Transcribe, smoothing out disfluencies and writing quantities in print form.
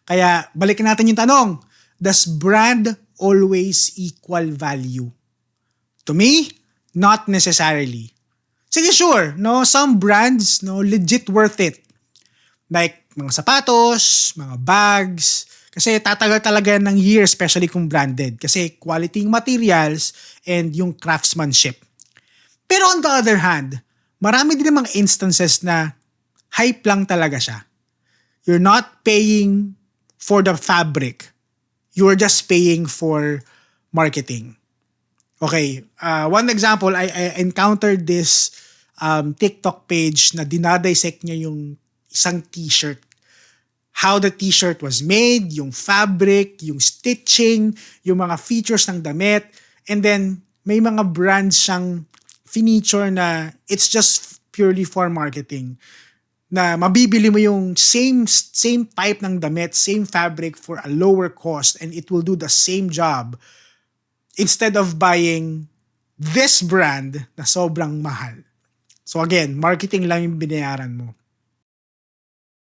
Kaya balikan natin yung tanong, does brand always equal value? To me, not necessarily. Sige, sure, no, some brands, no, legit worth it. Like mga sapatos, mga bags, kasi tatagal talaga ng year, especially kung branded. Kasi quality yung materials and yung craftsmanship. Pero on the other hand, marami din namang instances na hype lang talaga siya. You're not paying for the fabric. You're just paying for marketing. Okay, one example, I encountered this TikTok page na dinadissect niya yung isang t-shirt. How the t-shirt was made, yung fabric, yung stitching, yung mga features ng damit, and then may mga brands siyang feature na it's just purely for marketing. Na mabibili mo yung same type ng damit, same fabric for a lower cost, and it will do the same job instead of buying this brand na sobrang mahal. So again, marketing lang yung binayaran mo.